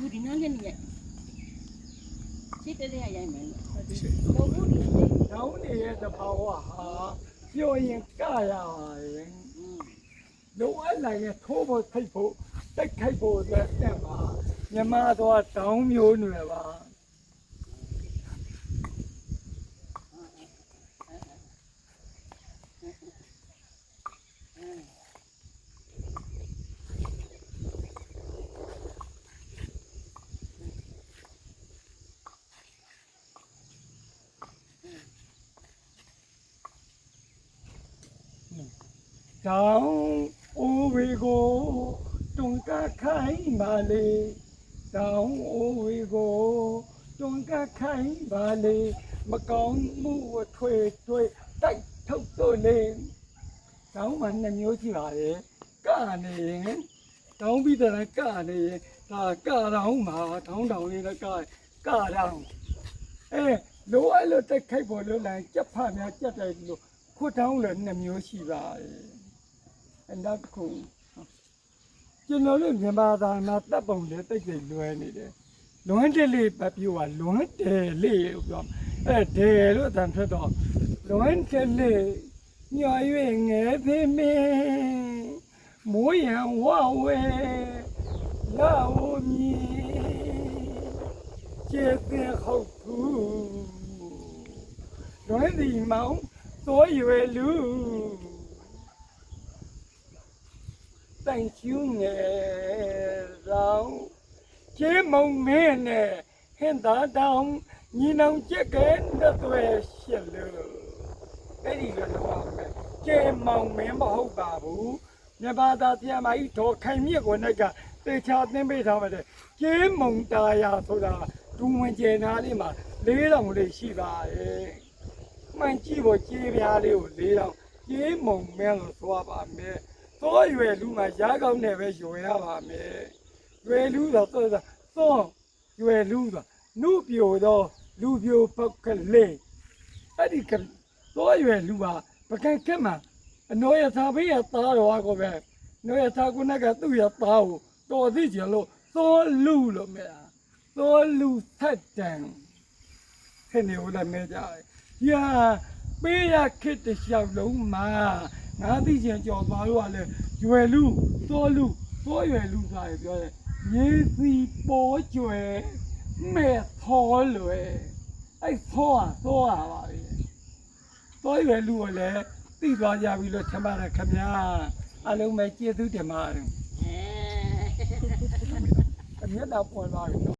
လူဒီနားကနေရိုက်ရှိတဲ့တဲ့ရိုက်မယ်လို့ဘူးဒီစိတ် တောင်းနေရဲ့တဘာဝဟာပြောရင်ကရပါတယ်လိုအပ်လာရင်ထိုးဖို့ထိတ်ဖို့တိုက်ခိုက်ဖို့အတွက်တက်ပါမြမတော့တောင်းမျိုးနွယ်ပါတောင်းအိုဝေကိုတွန်ကခိုင်းပါလေတောင်းအိုဝေကိုတွန်ကခိုင်းပါလေမကောင်းမှုအထွေထွေတိုက်ထုတ်တော့လေတောင်းမှ2မျိုးရှိပါတယ်ကနေရင်တောင်းပြီးတဲ့ကနေရင်ဒါကတောင်းမှာတောင်းတောင်လေးလည်းကတောင်းလိုအပ်လို့တက်ခိုက်ပေါ်လို့လည်းကြက်ဖများကြက်တယ်လို့ခွတ်တောင်းလည်း2မျိုးရှိပါတယ်နောက်တစ်ခုကျွန်တော်တို့မြန်မာသားမှာတပ်ပုံလေးတိတ်တိတ်လွယ်နေတယ်လွမ်းတယ်လေးပပြိုးကလွမ်းတယ်လေးလို့ပြောတယ်လို့အတန်ထွက်တော့လွမ်းတယ်လေးညွှန်၍ငယ်ဖေးမင်းမိုးရန်ဝဝဲလာဝမီကျေတဲ့ဟုတ်ဘူးလွမ်းဒီမောင်သောရွယ်လူတိုင်ကျူးငယ်ဆောင်ကျေမုံမင်းနဲ့ဟင်သာတောင်ညီနောင်ကြက်ကဲတဲ့သွဲရှစ်လို့အဲ့ဒီလိုတော့မယ်ကျေမောင်မင်းမဟုတ်ပါဘူးမြဘာသာတရားမကြီးတော်ခိုင်မြစ်ကိုနဲ့ကတေချာသင်ပေးထားပါတယ်ကျေမုံတာယာဆိုတာဒူဝင်ကျဲနာလေးမှာ4000လေးရှိပါတယ်မှန်ကြည့်ဖို့ကျေးပြားလေးကို4000ကျေမုံမင်းလို့သွားပါမယ်သောရွယ်လူမှာရားကောင်းနဲ့ပဲရွယ်ရပါမယ်ရွယ်လူတော့သောရွယ်လူတော့နုပြိုတော့လူပြိုပုတ်ကလေးအဲ့ဒီကသောရွယ်လူဟာပကံကက်မှာအနောရသာဘေးရသားတော်ကိုပဲနောရသာကုနကသူ့ရသားကိုတော်သိကြလို့သောလူလို့မြဲသောလူဆက်တန်ခင်းနေဦးလည်းမဲကြတယ်ယာပေးရခစ်တလျှောက်လုံးမှာငါသိချင်ကြော်သွားလို့ကလည်းရွယ်လူသောရွယ်လူဆိုရင်ပြောတယ်ရေစီပေါ်ကျွယ်မဲ့သောလွယ်အဲ့သောပါပဲသောရွယ်လူကလည်းသိသွားကြပြီလို့ထင်ပါတယ်ခင်ဗျာအလုံးပဲကျေးဇူးတင်ပါတယ်အမျက်တော်ပေါ်လာပြီ